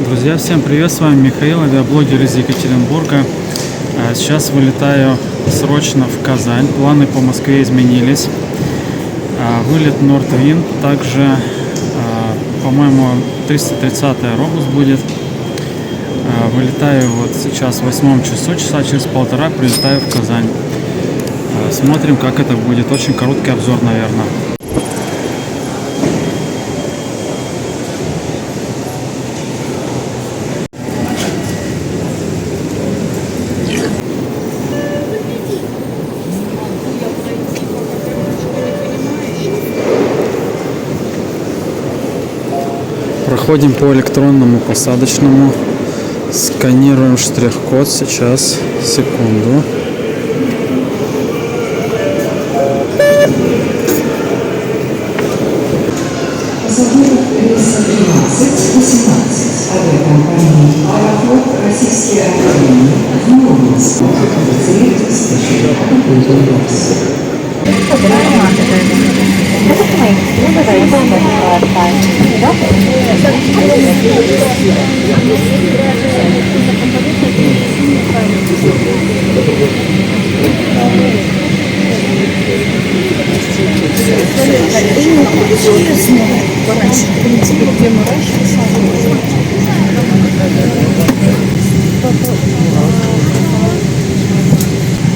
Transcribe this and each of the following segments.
Друзья, всем привет, с вами Михаил, авиаблогер из Екатеринбурга. Сейчас вылетаю срочно в Казань. Планы по Москве изменились. Вылет Нордвинд, также, по-моему, 330-й Аэробус будет. Вылетаю вот сейчас в 8 часу, часа через полтора прилетаю в Казань. Смотрим, как это будет. Очень короткий обзор, наверное. Проходим по электронному посадочному. Сканируем штрих-код сейчас. Секунду. Пассажиров рейса 13-18 авиакомпании «Аэрофлот», российские авиалинии, Мурманск,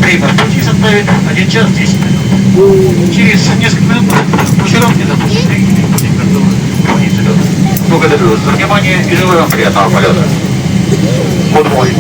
Время в пути составит 1 час 10 минут. Через несколько минут маршировки запущены и будем готовы к границе лёта. Благодарю за внимание и желаю вам приятного полета. Good morning,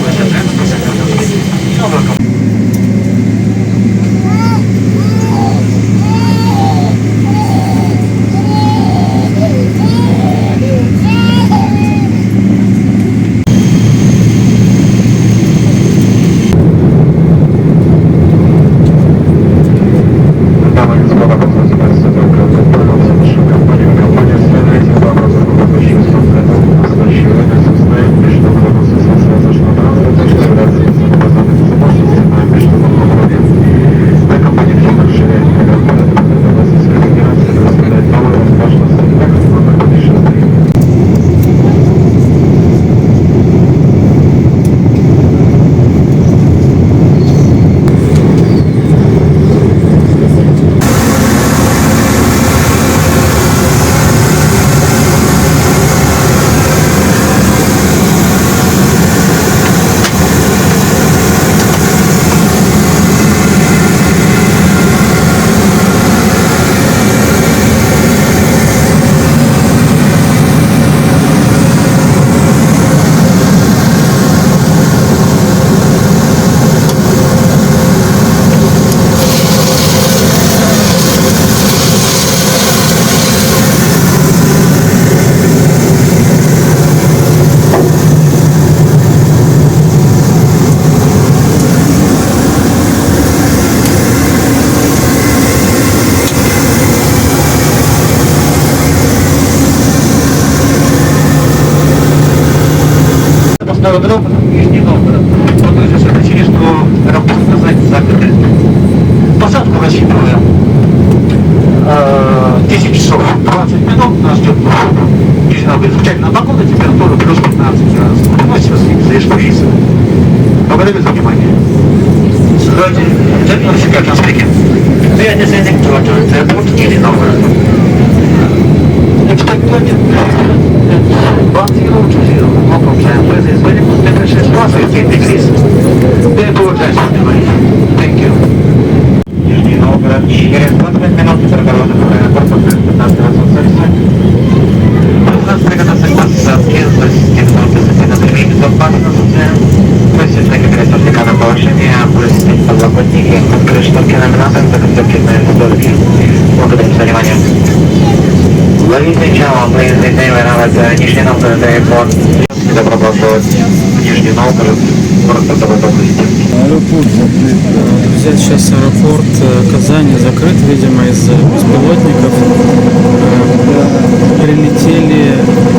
аэродром Нижний Новгород. Вот то есть сообщили, что аэропорт Казань закрыт. Посадку рассчитываем 10 часов 20 минут. Нас ждет Нижний Новгород. Замечательная погода, температура плюс 15 градусов. Ну, сейчас слишком рейсы. Благодарю за внимание. Gentlemen, Captain speaking. We are descending to Atlanta Airport, Nizhny Novgorod. Expect landing at 1020. Local time weather is very good. Temperature is plus 15 degrees. We apologize for the delay. Thank you. Нижний Новгород. Через 25 минут переговоры в аэропорту 15 градусов Цельсия. Нужно приготовиться к посадке. Система безопасности на время безопасности. Просит закрепить вертикальное положение, опустить подлокотники, открыть шторки ламината, закрепить на столбе. Благодарим за внимание. Ловить начало, выездный таймер, Нижний Новгород, аэропорт. Добро пожаловать в Нижний Новгород, город портовой области. Аэропорт закрыт. Друзья, сейчас аэропорт Казани закрыт, видимо, из-за беспилотников. Прилетели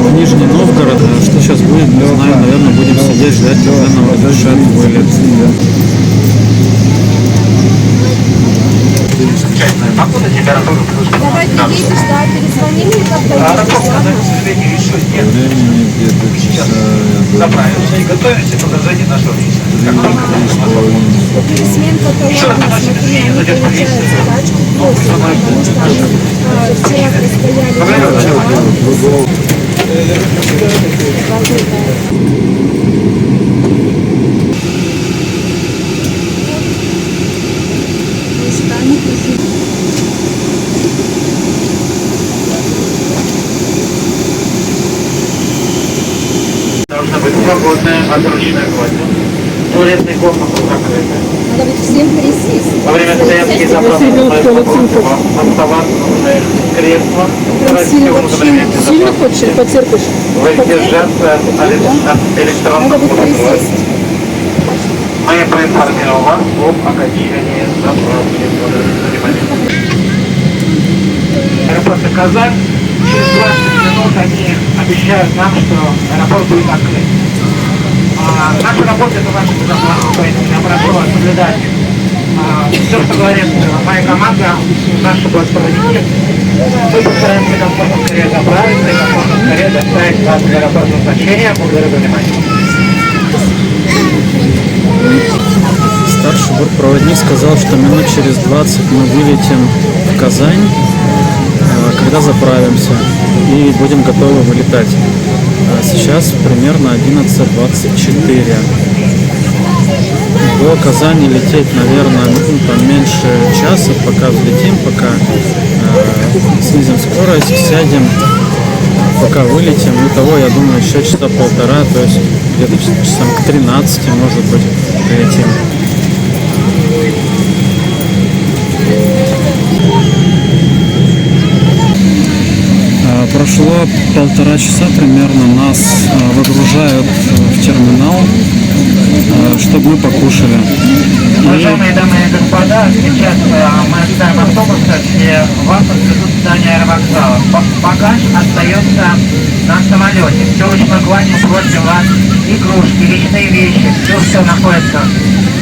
в Нижний Новгород. Что сейчас будет, не знаю. Наверное, будем сидеть, ждать, когда нам разрешат вылет. Замечательная погода, температура плюс 15 Давайте едешь, да, перезвонили, как-то. Аэропорт Казань, к сожалению, еще нет. Времени где-то Сейчас часа заправимся и готовимся к продолжению нашего рейса. Как только мы сможем. Пересменка Еще раз товаров, приноsim смотри, извинения за они задержку рейса. получается тачку просят, потому что они вчера простояли Должна быть свободная отручная кладь. Туалетная комната закрыта. надо быть всем присесть. Во время стоянки забраться оставаться кресло. Сильно хочешь, потерпишь? Воздержаться от электронного Надо быть контроля. присесть. Мы проинформируем вас об окончании заправки. Аэропорт Казань. Через 20 минут они обещают нам, что аэропорт будет открыт. Наша работа – это ваша безопасность, поэтому я прошу вас соблюдать все, что говорит моя команда, наши бортпроводники. Мы постараемся комфортно скорее заправиться и комфортно скорее доставить вас в аэропорт назначения. Благодарю за внимание. Старший бортпроводник сказал, что минут через 20 мы вылетим в Казань, когда заправимся и будем готовы вылетать. Сейчас примерно 11:24. До Казани лететь, наверное, там меньше часа, пока взлетим, пока снизим скорость, сядем, пока вылетим. Итого, я думаю, еще часа полтора, то есть где-то часам к 13, может быть, прилетим. Прошло полтора часа примерно, нас выгружают в терминал, чтобы мы покушали. Уважаемые дамы и господа, сейчас мы ожидаем автобуса, где вас отвезут в здание аэровокзала. Багаж остается на самолете. Все ручной кладь, мы просим вас игрушки, личные вещи, все, что находится с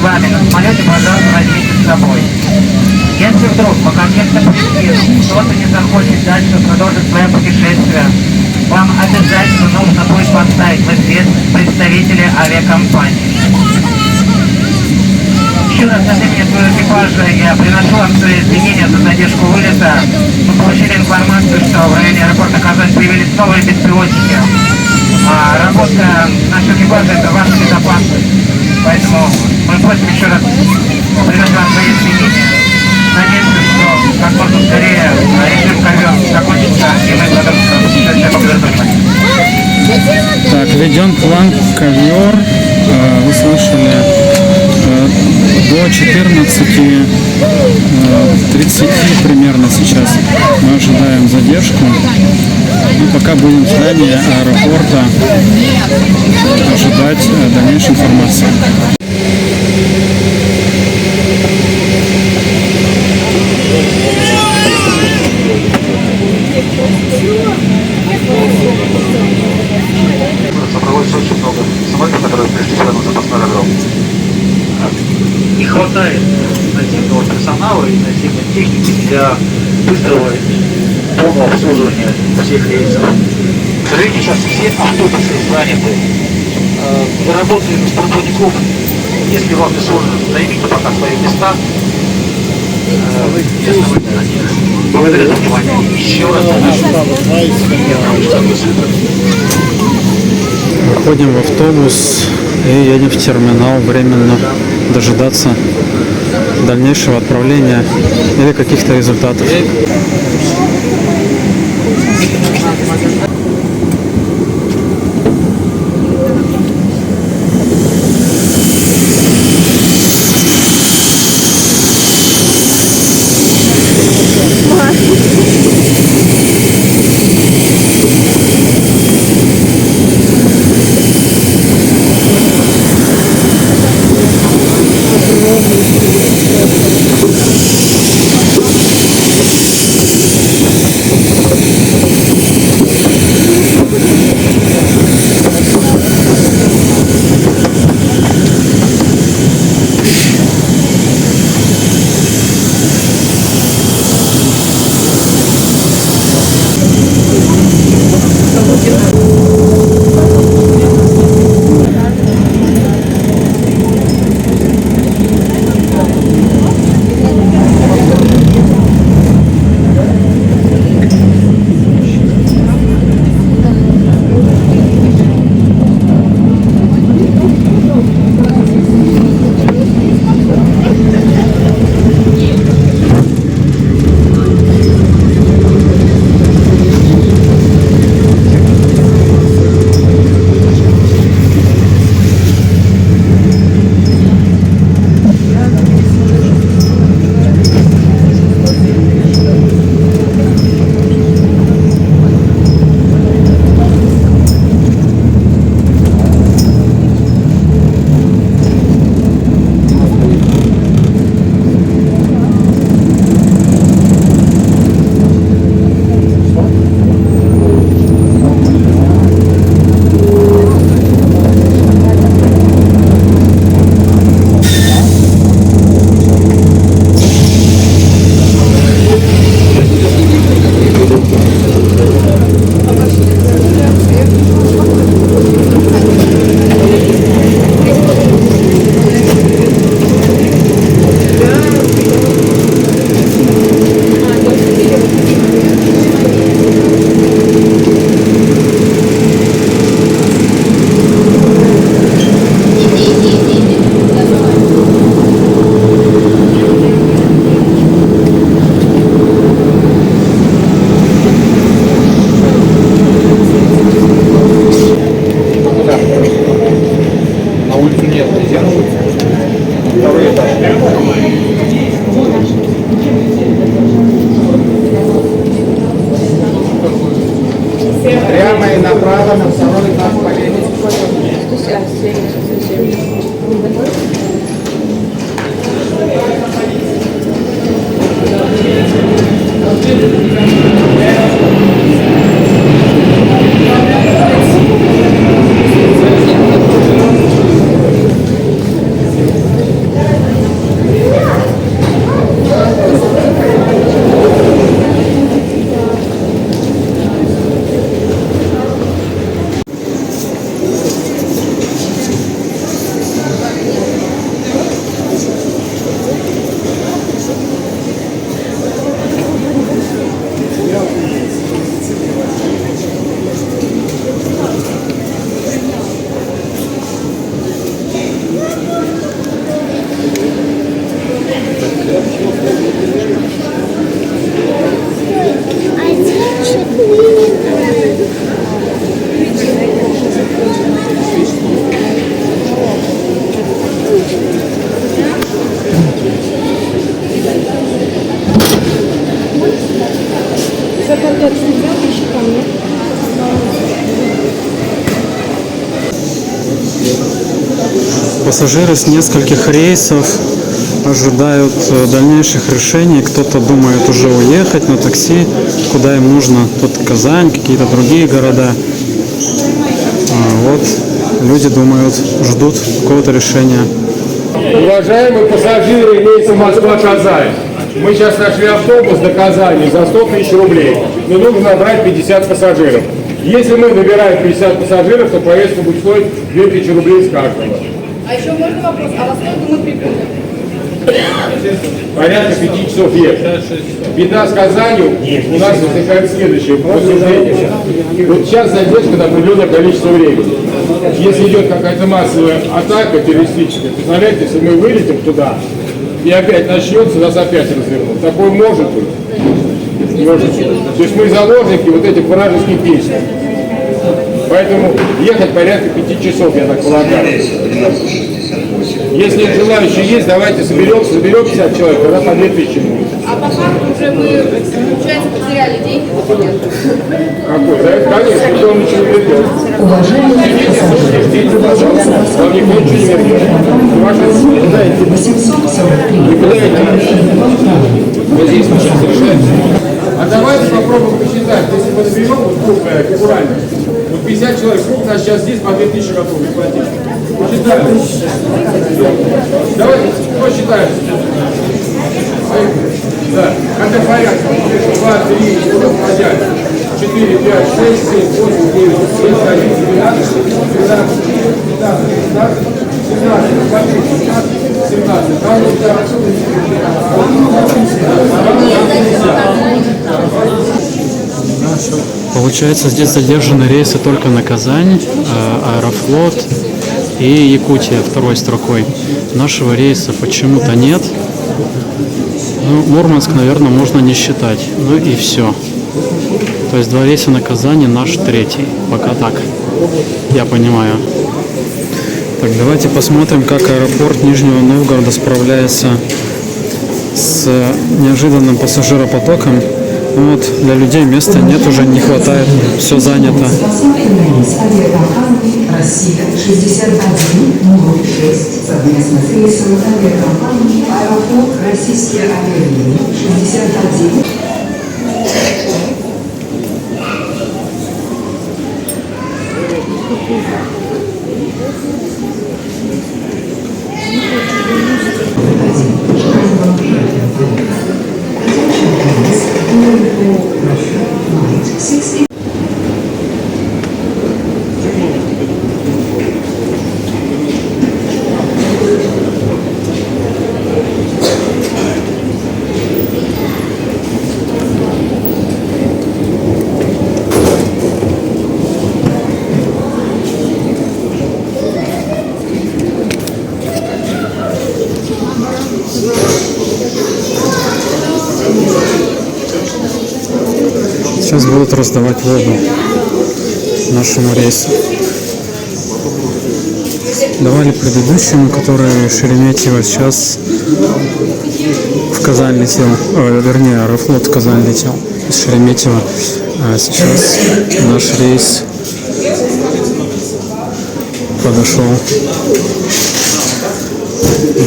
вами на самолете, пожалуйста, возьмите с собой. Если вдруг по каким-то причинам кто-то не захочет дальше продолжить свое путешествие, вам обязательно нужно будет поставить в известность представителей авиакомпании. Еще раз от имени своего экипажа я приношу вам свои извинения за задержку вылета. Мы получили информацию, что в районе аэропорта Казань появились новые беспилотники. Работа нашего экипажа – это ваша безопасность. Поэтому мы просим еще раз приносить вам свои извинения. Надеемся, что как можно скорее режим ковер закончится, и мы продолжим путешествие по Казани. Так, введен план ковер, вы слышали, до 14:30 примерно сейчас мы ожидаем задержку. И пока будем в здании аэропорта ожидать дальнейшей информации. Проводится очень много самолетов, которые пришли сюда на запасной аэродром. Не хватает наземного персонала и наземной техники для быстрого полного обслуживания всех рейсов. К сожалению, сейчас все автобусы заняты. Для работы бортпроводников, если вам не сложно, займите пока свои места. Благодарю за внимание. Еще раз. Выходим в автобус и едем в терминал временно дожидаться дальнейшего отправления или каких-то результатов. Пассажиры с нескольких рейсов ожидают дальнейших решений. Кто-то думает уже уехать на такси, куда им нужно. Тут Казань, какие-то другие города. Вот люди думают, ждут какого-то решения. Уважаемые пассажиры рейса Москва-Казань, мы сейчас нашли автобус до Казани за 100 тысяч рублей, но нужно набрать 50 пассажиров. Если мы набираем 50 пассажиров, то поездка будет стоить 2000 рублей с каждого. А еще можно вопрос, а во сколько мы прибудем? Порядка 5 часов ехать. Беда с Казанью, у нас возникает следующее рассуждение. Вот сейчас задержка на определенное количество времени. Если идет какая-то массовая атака террористическая, представляете, если мы вылетим туда, и опять начнется, нас опять развернут. Такое может быть. Может быть. То есть мы заложники вот этих вражеских действий. Поэтому ехать порядка 5 часов, я так полагаю. Если желающие есть, давайте соберем 50 человек, тогда по 2000 будет. А по факту уже мы, получается, потеряли деньги? Какой? За это, конечно, никто ничего не вернет. Уважаемые пассажиры, пожалуйста, Вам никто ничего не вернет. Ваши 843. вот здесь мы сейчас решаем. А давайте попробуем посчитать, если мы наберем вот крупное, фигурально, вот 50 человек, сколько у нас сейчас здесь по 2000 готовы платить? Посчитаем. Давайте посчитаем. Да, это порядка. 2, 3, 4, 4, 5, 6, 7, 8, 9, 10, 11, 12, 13, 15, 16, 17, 18, 17. Получается, здесь задержаны рейсы только на Казань, Аэрофлот и Якутия второй строкой. Нашего рейса почему-то нет. Ну, Мурманск, наверное, можно не считать. Ну и все. То есть 2 рейса на Казани, наш 3-й. Пока так, я понимаю. Так, давайте посмотрим, как аэропорт Нижнего Новгорода справляется с неожиданным пассажиропотоком. Ну вот, для людей места нет, уже не хватает, все занято. Авиакомпании «Россия» 6106 совместно с рейсом авиакомпании «Аэрофлот» российские авиалинии 61. Сейчас будут раздавать воду нашему рейсу. Давали предыдущему, который Шереметьево, сейчас в Казань летел, вернее, Аэрофлот в Казань летел из Шереметьево. А сейчас наш рейс подошел.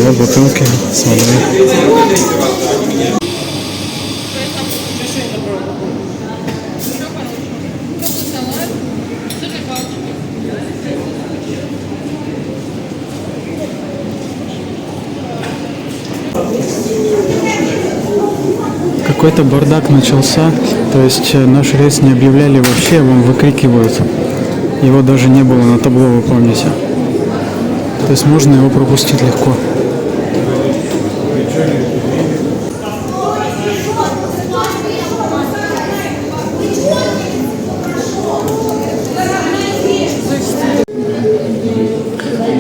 Вот бутылки с водой. Какой-то бардак начался, то есть наш рейс не объявляли вообще, вам выкрикивают. Его даже не было на табло, вы помните. То есть можно его пропустить легко.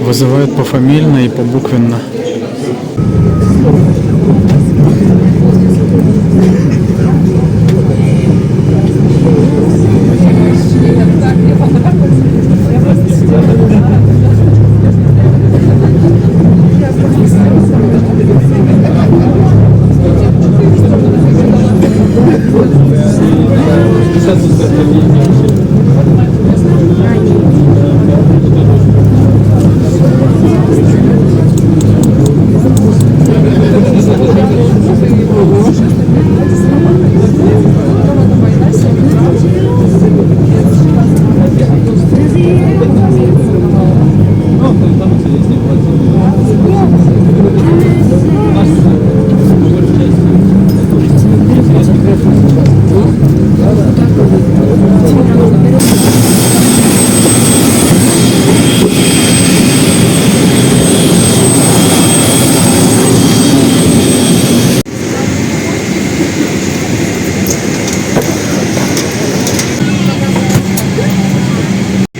Вызывают пофамильно и побуквенно.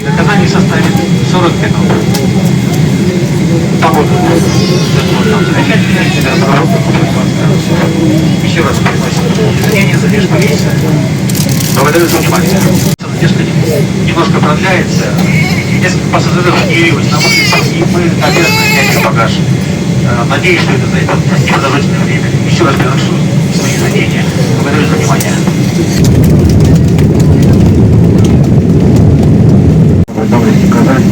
Наказание составит 40 минут. Погода. Замечательная себя оборотно. Еще раз приносим извинения за задержку рейса. Благодарю за внимание. Задержка немножко продляется. Несколько пассажиров генерировать на мысли, и мы обязаны снять багаж. Надеюсь, что это займет непродолжительное время. Еще раз приношу свои извинения. Благодарю за внимание. Доблести Казань.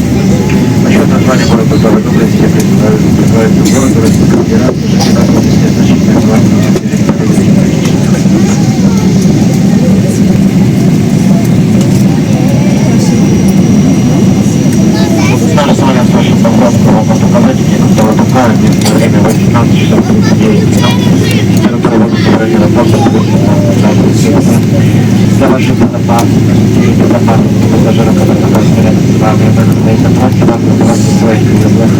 Насчет названия города доблести призывается город Российской Федерации, что значительное значение Даже с вами спрашиваю вопрос, можно показать мне, когда такая местное время 18 часов 39 минут. Проводу собрания вопроса для вашей безопасности и безопасности пассажира, который находится рядом с вами, это просьба вам называться своих крыльях.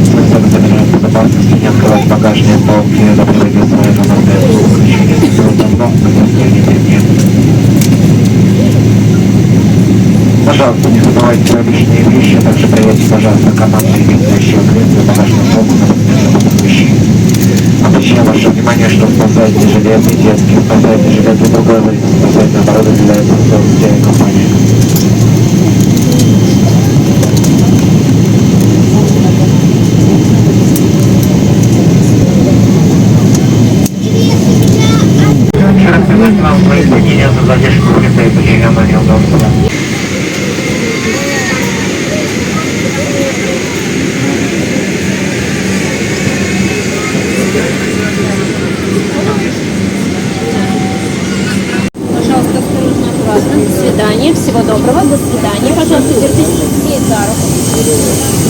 Спасибо за безопасности, не открывать багажные полки, запрыгивать свои номерные включения, давно, пожалуйста, не забывайте свои личные вещи, также проверьте, пожалуйста, команду имеющие кресло, багажную полку на разных вещей. Обращаю ваше внимание, что спасайте жилеты детские, спасайте жилеты другой жизни, спасайте оборудование для этого всей компании. Еще раз приношу вам свои извинения за задержку улицы и причиненное неудобство. Пожалуйста, осторожно, аккуратно. До свидания. Всего доброго. До свидания. Пожалуйста, держитесь детей за руку.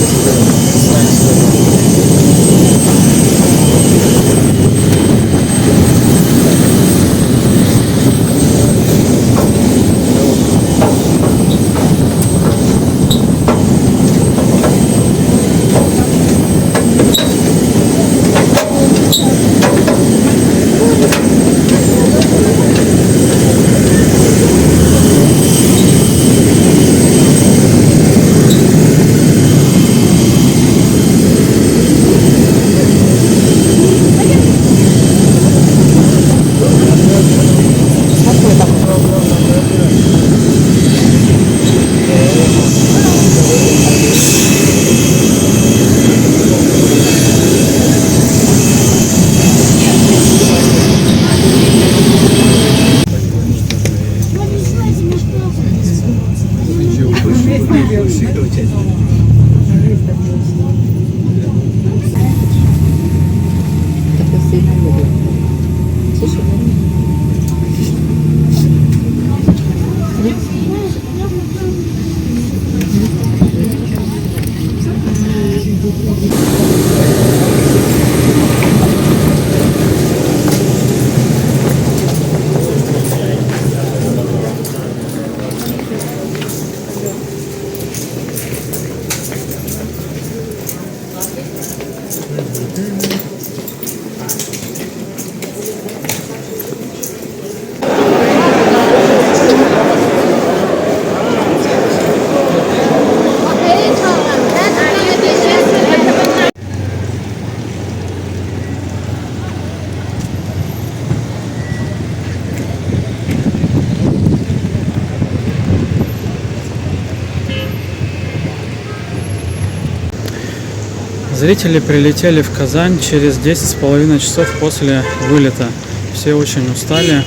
Зрители прилетели в Казань через 10,5 часов после вылета. Все очень устали.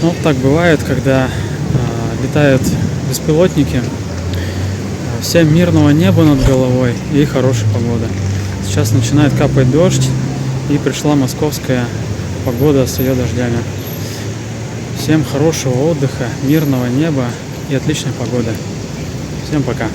Ну, так бывает, когда летают беспилотники. Всем мирного неба над головой и хорошей погоды. Сейчас начинает капать дождь, и пришла московская погода с ее дождями. Всем хорошего отдыха, мирного неба и отличной погоды. Всем пока.